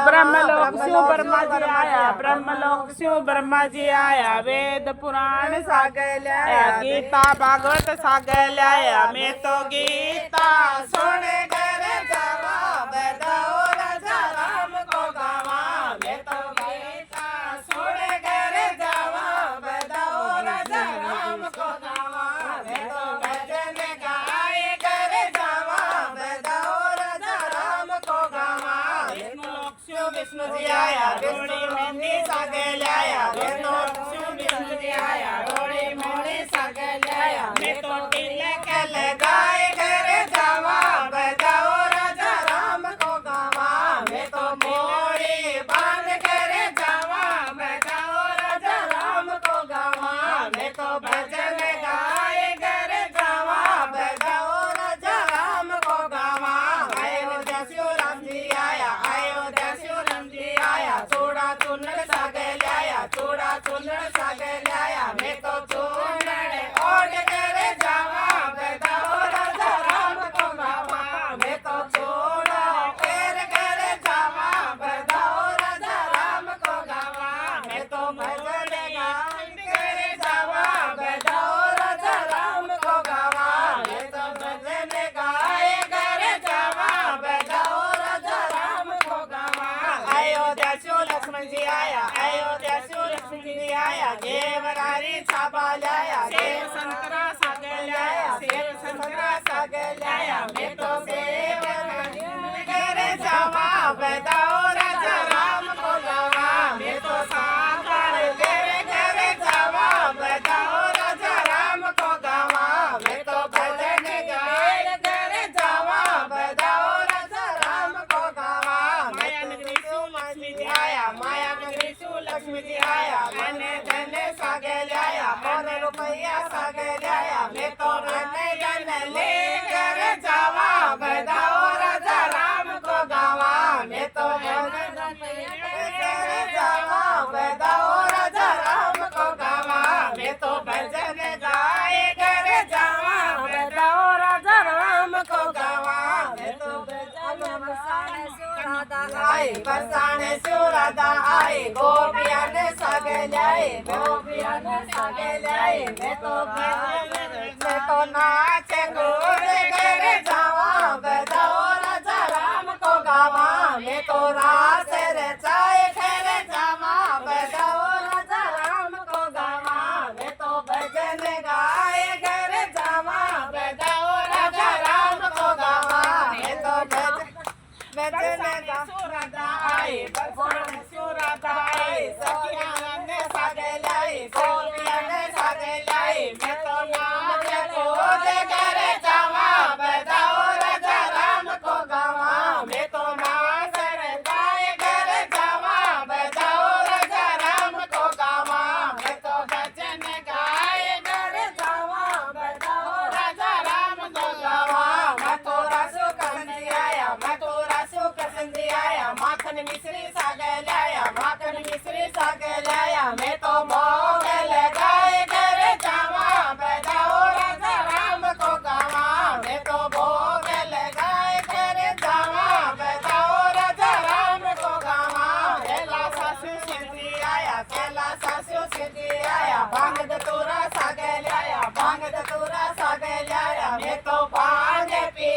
ब्रह्मलोक शिव ब्रह्मा जी आया, ब्रह्मलोक शिव ब्रह्मा जी आया, वेद पुराण सागर लाया, गीता भागवत सागर लाया। मैं तो गीता सुन कर जावा, बताओ राजा राम को गावा। मैं तो गीता सुन कर जावा, बताओ राजा राम को गावा। मैं तो भजन गाय कर जावा, बताओ राजा राम को गावा। विष्णु जी आया, विष्णु मेहंदी सागर लाया, विष्णु जी आया, डोली मोड़ी सागर लाया। मैं तो तिलक लगाए घर जावा, बताओ राजा राम को गावा। मैं तो मोड़ी बांध कर जावा, बताओ राजा राम को गावा। मैं तो भजन गाए घर जावा, बताओ राजा राम को गावा। अयोध्या शिव राम जी आया, अयोध्या शिव राम जी आया, चूड़ा चूनड़ सागर लाया, चूड़ा चूनड़ सागर लाया। मैं तो चूनड़ ओढ़ कर जावा, बताओ राजा राम को गावा। मैं तो चूड़ा फेर कर जावा, बताओ राजा राम को गावा। मैं तो भजन गाए कर जावा, बताओ राजा राम को गावा। मैं तो भजन गाए कर जावा, बताओ राजा राम को गावा। अयोध्या शिव लक्ष्मण जी आया, अयोध्या शिव लक्ष्मण जी आया, देवरारी छापा लाया, सेव संतरा सागर लाया, सेव संतरा सागर लाया। मैं तो सेव कर जावा, बताओ राजा राम को गावा। मैं तो सागर कर जावा, बताओ राजा राम को गावा। मैं तो भजन गाय कर जावा, बताओ राजा राम को गावा। माया नगरी शिव लक्ष्मी जी आया, माया नगरी शिव लक्ष्मी जी आया, मैंने धन सागर लाया, और रुपया सागर लाया। मैं तो धन लेकर जावा, बताओ राजा राम को गावा। मैं तो धन लेकर जावा, बताओ राजा राम को गावा। मैं तो भजन गाए कर जावा, बताओ राजा राम को गावा। मैं तो भजन आए, बरसाने शिव राधा आए, गोपियां ने सागर लाए, गोपियां ने सागर लाए। मैं तो नाच कूद कर जावा, बताओ राजा राम को गावा। मैं तो रास रचाए कर जावा, बताओ राजा राम को गावा। मैं तो भजन गाए कर जावा, बताओ राजा राम को गावा। मैं तो भजन राधा आए, बरसाने राधा आए, सखियां ने सागर लाए, गोपियां ने सागर लाए। मैं तो नाच कूद कर जावा, बताओ राजा राम को गावा। मैं तो नाच गाए कर जावा, बताओ राजा राम को गावा। मैं तो भजन गाए कर जावा, बताओ राजा राम को गावा। मथुरा सुकंद आया, मथुरा सुकंद आया, माखन मिश्री सागर लाया, माखन मिश्री सागर लाया। मैं तो भोग लगाए कर जावा, बताओ राजा राम को गावा। मैं तो भोग लगाए कर जावा, बताओ राजा राम को गावा। केला सासू सिद्धि आया, केला सासू सिद्धि आया, भांग धतूरा सागर लाया, भांग धतूरा सागर लाया। मैं तो भांग पी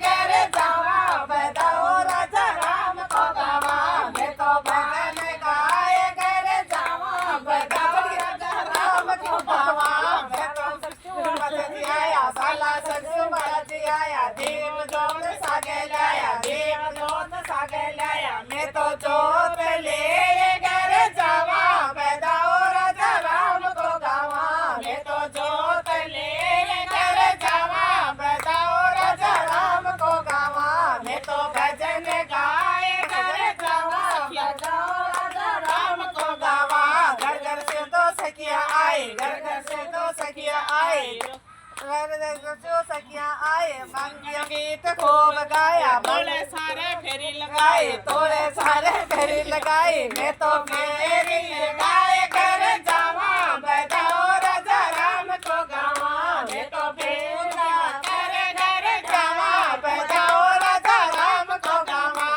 कर जावा, बताओ राजा राम को गावा। मैं तो भजन गाए कर जावा, बताओ राजा राम को गावा। मैं तो ससुर आया, साला ससुर आया, देव जोत सागर लाया, देव जोत सागर लाया। मैं तो जोत ले कर जावा, बताओ राजा राम को गावा। मैं तो जोत ले कर जावा, बताओ राजा राम को गावा। मैं तो भजन गाए कर जावा, बताओ राजा राम को गावा। घर घर से तो सखिया आए, घर घर से तो सखिया आए, घर घर से सखिया आए, मंगिया गीत खूब गाया, बोले सारे फेरी लगाए, तोड़े सारे फेरी लगाए। मैं तो फेरी लगाए कर जावा, बताओ राजा राम को गावा। मैं तो फेरी कर जावा, बताओ राजा राम को गावा।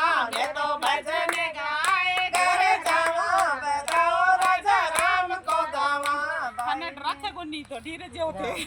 ਤੁਹਾਡੀ ਰਜੇ ਉਥੇ